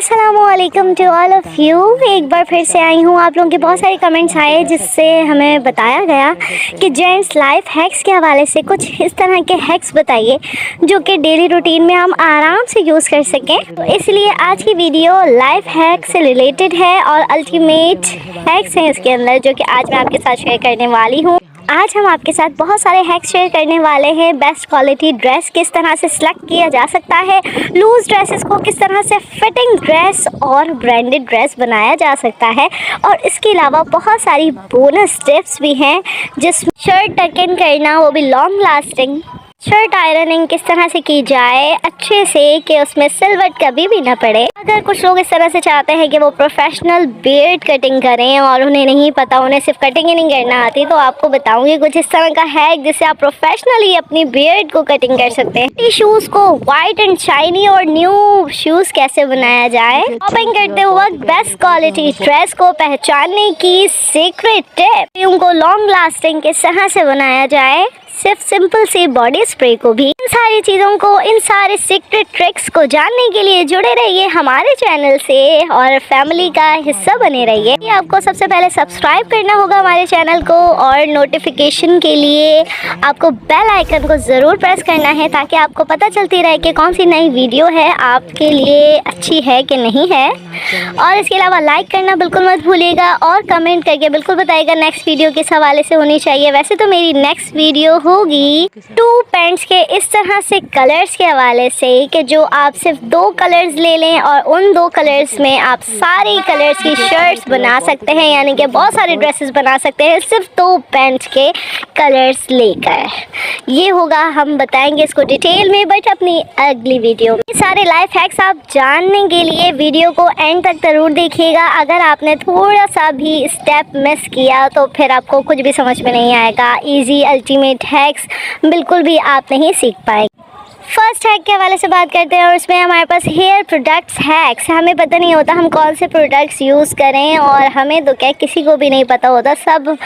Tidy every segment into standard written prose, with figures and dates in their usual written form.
अस्सलामुअलैकुम to all of you. एक बार फिर से आई हूँ। आप लोगों के बहुत सारे कमेंट्स आए जिससे हमें बताया गया कि जेंट्स लाइफ हैक्स के हवाले से कुछ इस तरह के हैक्स बताइए जो कि डेली रूटीन में हम आराम से यूज़ कर सकें। तो इसलिए आज की वीडियो लाइफ हैक से रिलेटेड है और अल्टीमेट हैक्स हैं इसके अंदर, जो कि आज मैं आपके साथ शेयर करने वाली हूँ। आज हम आपके साथ बहुत सारे हैक्स शेयर करने वाले हैं। बेस्ट क्वालिटी ड्रेस किस तरह से सिलेक्ट किया जा सकता है, लूज़ ड्रेसेस को किस तरह से फिटिंग ड्रेस और ब्रांडेड ड्रेस बनाया जा सकता है, और इसके अलावा बहुत सारी बोनस टिप्स भी हैं जिसमें शर्ट टक इन करना, वो भी लॉन्ग लास्टिंग, शर्ट आयरनिंग किस तरह से की जाए अच्छे से कि उसमें सिलवट कभी भी ना पड़े। अगर कुछ लोग इस तरह से चाहते हैं कि वो प्रोफेशनल बियर्ड कटिंग करें और उन्हें नहीं पता, उन्हें सिर्फ कटिंग ही नहीं करना आती, तो आपको बताऊंगी कुछ इस तरह का हैक जिससे आप प्रोफेशनली अपनी बियर्ड को कटिंग कर सकते हैं। शूज़ को वाइट एंड शाइनी और न्यू शूज़ कैसे बनाया जाए, शॉपिंग करते वक्त बेस्ट क्वालिटी ड्रेस को पहचानने की सीक्रेट टिप, उनको लॉन्ग लास्टिंग किस तरह से बनाया जाए सिर्फ सिंपल सी बॉडी स्प्रे को भी। इन सारी चीज़ों को, इन सारे सीक्रेट ट्रिक्स को जानने के लिए जुड़े रहिए हमारे चैनल से और फैमिली का हिस्सा बने रहिए। आपको सबसे पहले सब्सक्राइब करना होगा हमारे चैनल को और नोटिफिकेशन के लिए आपको बेल आइकन को ज़रूर प्रेस करना है ताकि आपको पता चलती रहे कि कौन सी नई वीडियो है आपके लिए अच्छी है कि नहीं है। और इसके अलावा लाइक करना बिल्कुल मत भूलिएगा और कमेंट करके बिल्कुल बताइएगा नेक्स्ट वीडियो किस हवाले से होनी चाहिए। वैसे तो मेरी नेक्स्ट वीडियो होगी 2 पैंट्स के इस तरह से कलर्स के हवाले से कि जो आप सिर्फ 2 कलर्स ले लें और उन 2 कलर्स में आप सारी कलर्स की शर्ट्स बना सकते हैं, यानी कि बहुत सारे ड्रेसेस बना सकते हैं सिर्फ 2 पैंट्स के कलर्स लेकर। ये होगा, हम बताएंगे इसको डिटेल में बट अपनी अगली वीडियो में। सारे लाइफ हैक्स आप जानने के लिए वीडियो को एंड तक जरूर देखिएगा। अगर आपने थोड़ा सा भी स्टेप मिस किया तो फिर आपको कुछ भी समझ में नहीं आएगा। इजी अल्टीमेट हैक्स बिल्कुल भी आप नहीं सीख पाएंगे। फर्स्ट हैक के हवाले से बात करते हैं और उसमें हमारे पास हेयर प्रोडक्ट्स हैक्स। हमें पता नहीं होता हम कौन से प्रोडक्ट्स यूज़ करें, और हमें तो क्या किसी को भी नहीं पता होता, सब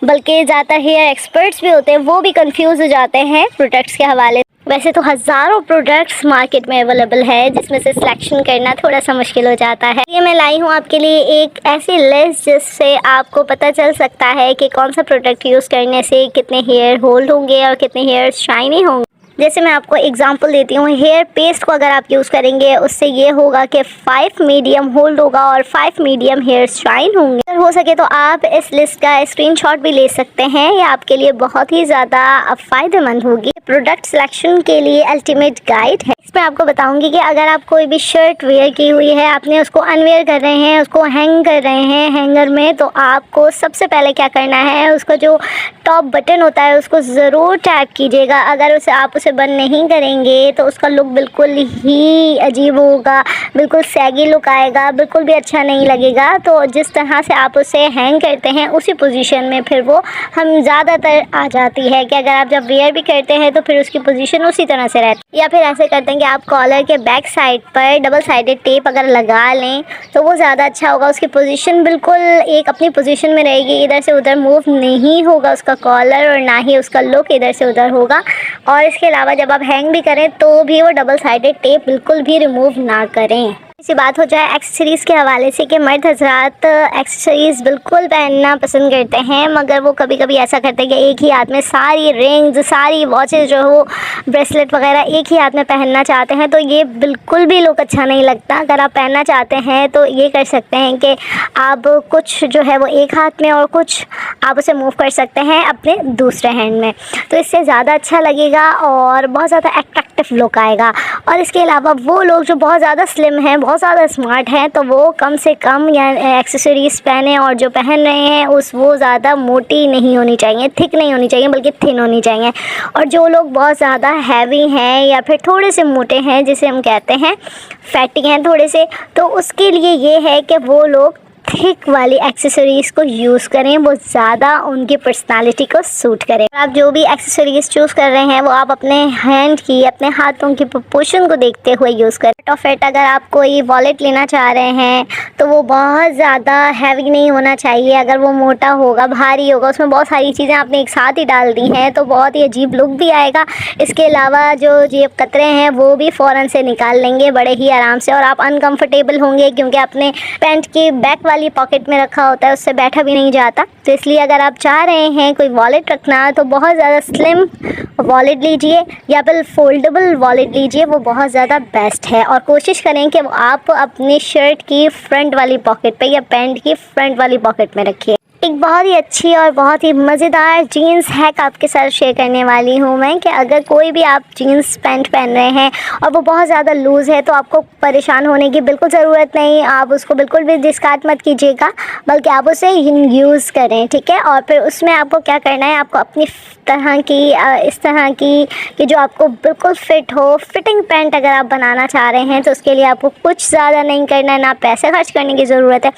बल्कि ज़्यादातर हेयर एक्सपर्ट्स भी होते हैं वो भी कंफ्यूज हो जाते हैं प्रोडक्ट्स के हवाले। वैसे तो हज़ारों प्रोडक्ट्स मार्केट में अवेलेबल है जिसमें से सिलेक्शन करना थोड़ा सा मुश्किल हो जाता है। ये मैं लाई हूँ आपके लिए एक ऐसी लिस्ट जिससे आपको पता चल सकता है कि कौन सा प्रोडक्ट यूज़ करने से कितने हेयर होल्ड होंगे और कितने हेयर शाइनी होंगे। जैसे मैं आपको एग्जांपल देती हूँ, हेयर पेस्ट को अगर आप यूज़ करेंगे उससे ये होगा कि 5 मीडियम होल्ड होगा और 5 मीडियम हेयर शाइन होंगे। अगर हो सके तो आप इस लिस्ट का स्क्रीनशॉट भी ले सकते हैं, ये आपके लिए बहुत ही ज़्यादा फ़ायदेमंद होगी। प्रोडक्ट सिलेक्शन के लिए अल्टीमेट गाइड है। इसमें आपको बताऊंगी कि अगर आप कोई भी शर्ट वेयर की हुई है, आपने उसको अनवेयर कर रहे हैं, उसको हैंग कर रहे हैं हैंगर में, तो आपको सबसे पहले क्या करना है, उसका जो टॉप बटन होता है उसको ज़रूर टैप कीजिएगा। अगर आप उसे बंद नहीं करेंगे तो उसका लुक बिल्कुल ही अजीब होगा, बिल्कुल सैगी लुक आएगा, बिल्कुल भी अच्छा नहीं लगेगा। तो जिस तरह से आप उसे हैंग करते हैं उसी पोजीशन में फिर वो हम ज़्यादातर आ जाती है कि अगर आप जब वेयर भी करते हैं तो फिर उसकी पोजीशन उसी तरह से रहती है। या फिर ऐसे करते हैं कि आप कॉलर के बैक साइड पर डबल साइडेड टेप अगर लगा लें तो वो ज़्यादा अच्छा होगा। उसकी पोजीशन बिल्कुल एक अपनी पोजीशन में रहेगी, इधर से उधर मूव नहीं होगा उसका कॉलर और ना ही उसका लुक इधर से उधर होगा। और इसके अलावा जब आप हैंग भी करें तो भी वो डबल साइडेड टेप बिल्कुल भी रिमूव ना करें। इसी बात हो जाए एक्सेसरीज़ के हवाले से कि मर्द हजरात एक्सेसरीज़ बिल्कुल पहनना पसंद करते हैं, मगर वो कभी कभी ऐसा करते हैं कि एक ही हाथ में सारी रिंग्स, सारी वॉचेस जो हो, ब्रेसलेट वगैरह एक ही हाथ में पहनना चाहते हैं। तो ये बिल्कुल भी लुक अच्छा नहीं लगता। अगर आप पहनना चाहते हैं तो ये कर सकते हैं कि आप कुछ जो है वो एक हाथ में और कुछ आप उसे मूव कर सकते हैं अपने दूसरे हैंड में, तो इससे ज़्यादा अच्छा लगेगा और बहुत ज़्यादा अट्रैक्टिव लुक आएगा। और इसके अलावा वो लोग जो बहुत ज़्यादा स्लिम हैं, बहुत ज़्यादा स्मार्ट हैं, तो वो कम से कम या एक्सेसरीज़ पहने, और जो पहन रहे हैं वो ज़्यादा मोटी नहीं होनी चाहिए, थिक नहीं होनी चाहिए, बल्कि थिन होनी चाहिए। और जो लोग बहुत ज़्यादा हैवी हैं या फिर थोड़े से मोटे हैं, जिसे हम कहते हैं फैटी हैं थोड़े से, तो उसके लिए ये है कि वो लोग थिक वाली एक्सेसरीज़ को यूज़ करें, वो ज़्यादा उनकी पर्सनालिटी को सूट करें। आप जो भी एक्सेसरीज़ चूज़ कर रहे हैं वो आप अपने हैंड की, अपने हाथों की प्रोपोर्शन को देखते हुए यूज़ करें। तो फिर अगर आप कोई वॉलेट लेना चाह रहे हैं तो वो बहुत ज़्यादा हैवी नहीं होना चाहिए। अगर वो मोटा होगा, भारी होगा, उसमें बहुत सारी चीज़ें आपने एक साथ ही डाल दी हैं तो बहुत ही अजीब लुक भी आएगा। इसके अलावा जो जेब कतरे हैं वो भी फ़ौरन से निकाल लेंगे बड़े ही आराम से, और आप अनकंफर्टेबल होंगे क्योंकि आपने पैंट की बैक वाली पॉकेट में रखा होता है, उससे बैठा भी नहीं जाता। तो इसलिए अगर आप चाह रहे हैं कोई वॉलेट रखना तो बहुत ज़्यादा स्लिम वॉलेट लीजिए या फिर फोल्डेबल वॉलेट लीजिए, वो बहुत ज़्यादा बेस्ट है। और कोशिश करें कि आप अपनी शर्ट की फ्रंट वाली पॉकेट पे या पैंट की फ्रंट वाली पॉकेट में रखिए। एक बहुत ही अच्छी और बहुत ही मज़ेदार जीन्स हैक आपके साथ शेयर करने वाली हूँ मैं, कि अगर कोई भी आप जीन्स पैंट पहन रहे हैं और वो बहुत ज़्यादा लूज़ है तो आपको परेशान होने की बिल्कुल ज़रूरत नहीं। आप उसको बिल्कुल भी डिस्कार्ड मत कीजिएगा, बल्कि आप उसे यूज़ करें, ठीक है। और फिर उसमें आपको क्या करना है, आपको अपनी तरह की इस तरह की कि जो आपको बिल्कुल फिट हो, फिटिंग पैंट अगर आप बनाना चाह रहे हैं तो उसके लिए आपको कुछ ज़्यादा नहीं करना है, ना पैसे खर्च करने की ज़रूरत है,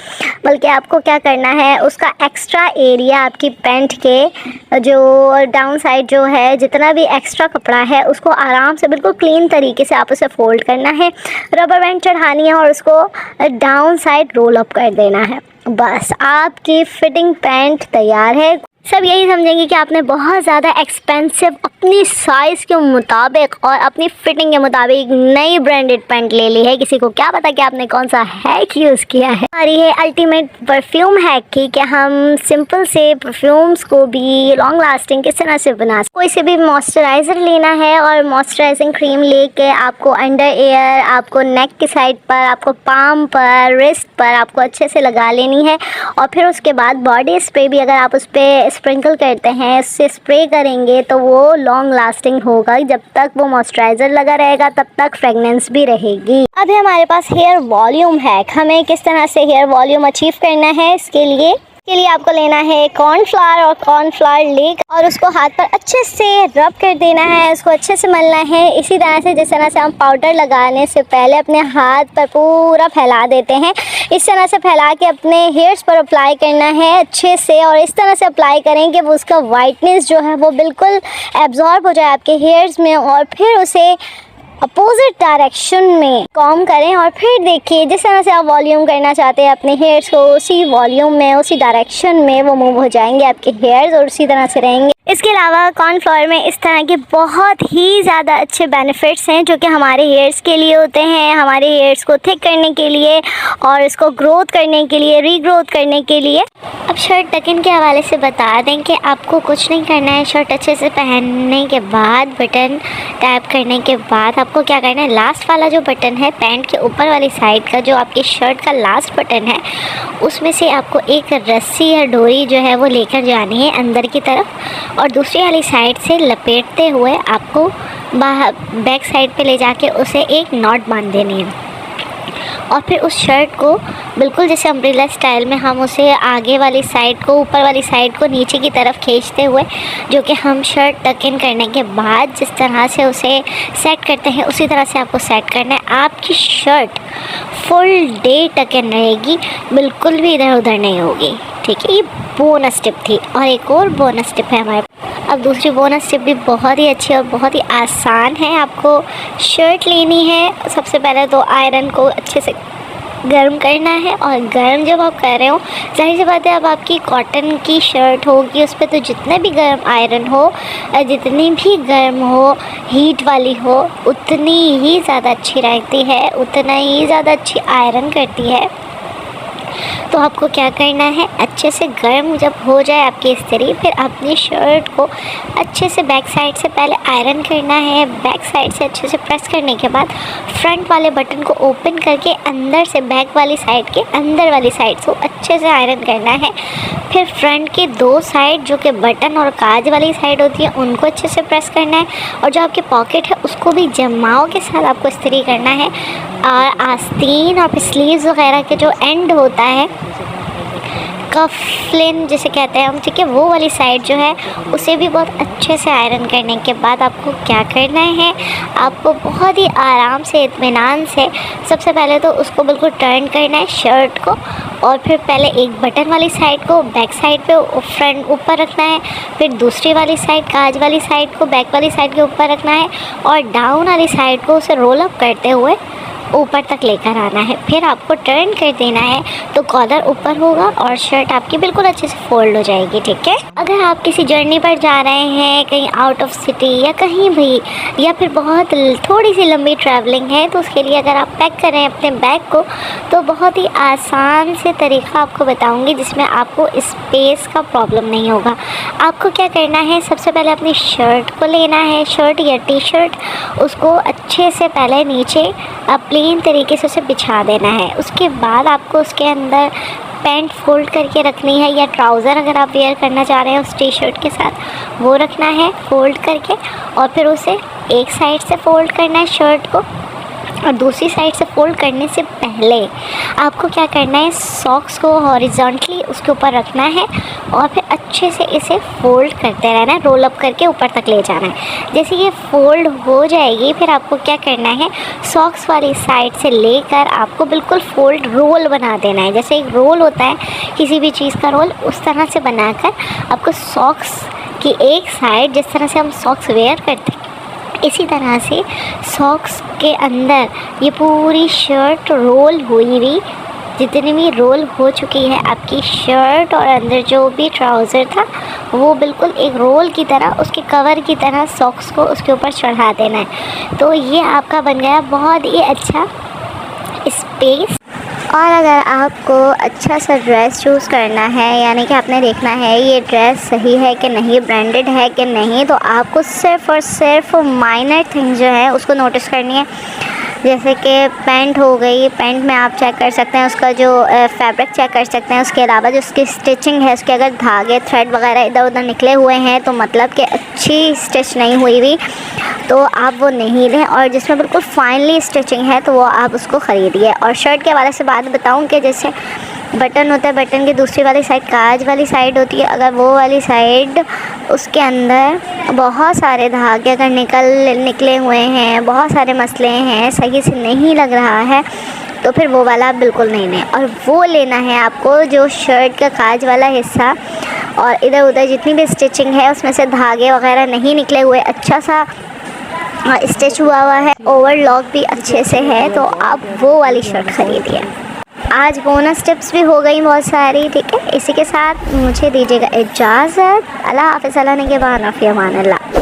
बल्कि आपको क्या करना है, उसका एक्स्ट्रा एरिया आपकी पैंट के जो डाउन साइड जो है, जितना भी एक्स्ट्रा कपड़ा है उसको आराम से बिल्कुल क्लीन तरीके से आप उसे फोल्ड करना है, रबर बैंड चढ़ानी है और उसको डाउन साइड रोल अप कर देना है। बस आपकी फिटिंग पैंट तैयार है। सब यही समझेंगे कि आपने बहुत ज़्यादा एक्सपेंसिव अपनी साइज़ के मुताबिक और अपनी फिटिंग के मुताबिक नई ब्रांडेड पैंट ले ली है। किसी को क्या पता कि आपने कौन सा हैक यूज़ किया है। हमारी है अल्टीमेट परफ्यूम हैक की कि हम सिंपल से परफ्यूम्स को भी लॉन्ग लास्टिंग किस तरह से बना सकते। कोई से भी मॉइस्चराइज़र लेना है और मॉइस्चराइजिंग क्रीम लेके आपको अंडर एयर, आपको नेक की साइड पर, आपको पाम पर, रिस्ट पर आपको अच्छे से लगा लेनी है। और फिर उसके बाद बॉडी स्प्रे भी अगर आप उस पर स्प्रिंकल करते हैं, इससे स्प्रे करेंगे तो वो लॉन्ग लास्टिंग होगा। जब तक वो मॉइस्चराइज़र लगा रहेगा तब तक फ्रेगनेंस भी रहेगी। अभी हमारे पास हेयर वॉल्यूम हैक, हमें किस तरह से हेयर वॉल्यूम अचीव करना है। इसके लिए आपको लेना है कॉर्नफ्लावर, और कॉर्नफ्लावर लेकर और उसको हाथ पर अच्छे से रब कर देना है, उसको अच्छे से मलना है। इसी तरह से जिस तरह से हम पाउडर लगाने से पहले अपने हाथ पर पूरा फैला देते हैं, इस तरह से फैला के अपने हेयर्स पर अप्लाई करना है अच्छे से। और इस तरह से अप्लाई करें कि वो उसका वाइटनेस जो है वो बिल्कुल एब्जॉर्ब हो जाए आपके हेयर्स में, और फिर उसे अपोजिट डायरेक्शन में कॉम्ब करें। और फिर देखिए जिस तरह से आप वॉल्यूम करना चाहते हैं अपने हेयर्स को, उसी वॉल्यूम में, उसी डायरेक्शन में वो मूव हो जाएंगे आपके हेयर्स और उसी तरह से रहेंगे। इसके अलावा कॉर्नफ्लावर में इस तरह के बहुत ही ज़्यादा अच्छे बेनिफिट्स हैं जो कि हमारे हेयर्स के लिए होते हैं, हमारे हेयर्स को थिक करने के लिए और इसको ग्रोथ करने के लिए, रीग्रोथ करने के लिए। अब शर्ट टकिन के हवाले से बता दें कि आपको कुछ नहीं करना है। शर्ट अच्छे से पहनने के बाद, बटन टैप करने के बाद आपको क्या करना है, लास्ट वाला जो बटन है पैंट के ऊपर वाली साइड का, जो आपकी शर्ट का लास्ट बटन है, उसमें से आपको एक रस्सी या डोरी जो है वो लेकर जानी है अंदर की तरफ, और दूसरी वाली साइड से लपेटते हुए आपको बाहर बैक साइड पे ले जाके उसे एक नॉट बांध देनी है। और फिर उस शर्ट को बिल्कुल जैसे अम्ब्रेला स्टाइल में हम उसे आगे वाली साइड को, ऊपर वाली साइड को नीचे की तरफ खींचते हुए, जो कि हम शर्ट टक इन करने के बाद जिस तरह से उसे सेट करते हैं उसी तरह से आपको सेट करना है। आपकी शर्ट फुल डे टक इन रहेगी, बिल्कुल भी इधर उधर नहीं होगी, ठीक है। ये बोनस टिप थी। और एक और बोनस टिप है हमारे। अब दूसरी बोनस टिप भी बहुत ही अच्छी और बहुत ही आसान है। आपको शर्ट लेनी है, सबसे पहले तो आयरन को अच्छे से गर्म करना है। और गर्म जब आप कर रहे हो, जाहिर सी बात है अब आपकी कॉटन की शर्ट होगी, उस पर तो जितने भी गर्म आयरन हो, जितनी भी गर्म हो, हीट वाली हो, उतनी ही ज़्यादा अच्छी रहती है, उतना ही ज़्यादा अच्छी आयरन करती है। तो आपको क्या करना है, अच्छे से गर्म जब हो जाए आपकी इस्त्री, फिर अपनी शर्ट को अच्छे से बैक साइड से पहले आयरन करना है। बैक साइड से अच्छे से प्रेस करने के बाद फ्रंट वाले बटन को ओपन करके अंदर से, बैक वाली साइड के अंदर वाली साइड से अच्छे से आयरन करना है। फिर फ्रंट की दो साइड जो कि बटन और काज वाली साइड होती है उनको अच्छे से प्रेस करना है, और जो आपकी पॉकेट है उसको भी जमाव के साथ आपको इस्त्री करना है। और आस्तीन और स्लीव्स वगैरह के जो एंड होता है, कफलिन जिसे कहते हैं हम, ठीक है, वो वाली साइड जो है उसे भी बहुत अच्छे से आयरन करने के बाद आपको क्या करना है, आपको बहुत ही आराम से इत्मीनान से सबसे पहले तो उसको बिल्कुल टर्न करना है शर्ट को, और फिर पहले एक बटन वाली साइड को बैक साइड पे फ्रंट ऊपर रखना है, फिर दूसरी वाली साइड काज वाली साइड को बैक वाली साइड के ऊपर रखना है, और डाउन वाली साइड को उसे रोल अप करते हुए ऊपर तक लेकर आना है। फिर आपको टर्न कर देना है तो कॉलर ऊपर होगा और शर्ट आपकी बिल्कुल अच्छे से फोल्ड हो जाएगी, ठीक है। अगर आप किसी जर्नी पर जा रहे हैं कहीं आउट ऑफ सिटी या कहीं भी, या फिर बहुत थोड़ी सी लंबी ट्रैवलिंग है, तो उसके लिए अगर आप पैक कर रहे हैं अपने बैग को, तो बहुत ही आसान से तरीका आपको बताऊँगी जिसमें आपको स्पेस का प्रॉब्लम नहीं होगा। आपको क्या करना है, सबसे पहले अपनी शर्ट को लेना है, शर्ट या टी शर्ट, उसको अच्छे से पहले नीचे प्लेन तरीके से उसे बिछा देना है। उसके बाद आपको उसके अंदर पैंट फोल्ड करके रखनी है, या ट्राउज़र अगर आप वेयर करना चाह रहे हैं उस टी शर्ट के साथ वो रखना है फोल्ड करके, और फिर उसे एक साइड से फोल्ड करना है शर्ट को, और दूसरी साइड से फोल्ड करने से पहले आपको क्या करना है, सॉक्स को हॉरिजॉन्टली उसके ऊपर रखना है और फिर अच्छे से इसे फोल्ड करते रहना है, रोल अप करके ऊपर तक ले जाना है। जैसे ये फोल्ड हो जाएगी, फिर आपको क्या करना है, सॉक्स वाली साइड से लेकर आपको बिल्कुल फोल्ड रोल बना देना है। जैसे एक रोल होता है किसी भी चीज़ का रोल, उस तरह से बनाकर आपको सॉक्स की एक साइड, जिस तरह से हम सॉक्स वेयर करते हैं इसी तरह से सॉक्स के अंदर ये पूरी शर्ट रोल हुई हुई, जितनी भी रोल हो चुकी है आपकी शर्ट और अंदर जो भी ट्राउज़र था वो बिल्कुल एक रोल की तरह, उसके कवर की तरह सॉक्स को उसके ऊपर चढ़ा देना है। तो ये आपका बन गया बहुत ही अच्छा स्पेस। और अगर आपको अच्छा सा ड्रेस चूज़ करना है, यानी कि आपने देखना है ये ड्रेस सही है कि नहीं, ब्रांडेड है कि नहीं, तो आपको सिर्फ़ और सिर्फ माइनर थिंग्स जो है उसको नोटिस करनी है। जैसे कि पैंट हो गई, पैंट में आप चेक कर सकते हैं उसका जो फैब्रिक चेक कर सकते हैं। उसके अलावा जो उसकी स्टिचिंग है, उसके अगर धागे थ्रेड वगैरह इधर उधर निकले हुए हैं तो मतलब कि अच्छी स्टिच नहीं हुई हुई, तो आप वो नहीं लें, और जिसमें बिल्कुल फाइनली स्टिचिंग है तो वो आप उसको ख़रीदिए। और शर्ट के हवाले से बात बताऊं कि जैसे बटन होता है, बटन की दूसरी वाली साइड काज वाली साइड होती है, अगर वो वाली साइड उसके अंदर बहुत सारे धागे अगर निकले हुए हैं, बहुत सारे मसले हैं, सही से नहीं लग रहा है, तो फिर वो वाला आप बिल्कुल नहीं लें। और वो लेना है आपको जो शर्ट का काज वाला हिस्सा और इधर उधर जितनी भी स्टिचिंग है उसमें से धागे वगैरह नहीं निकले हुए, अच्छा सा स्टिच हुआ है, ओवरलॉक भी अच्छे से है, तो आप वो वाली शर्ट ख़रीदिए। आज बोनस टिप्स भी हो गई बहुत सारी, ठीक है। इसी के साथ मुझे दीजिएगा इजाज़त। अल्लाह हाफ़िज़, अल्लाह ने के बाद अफ़ी अमान अल्लाह।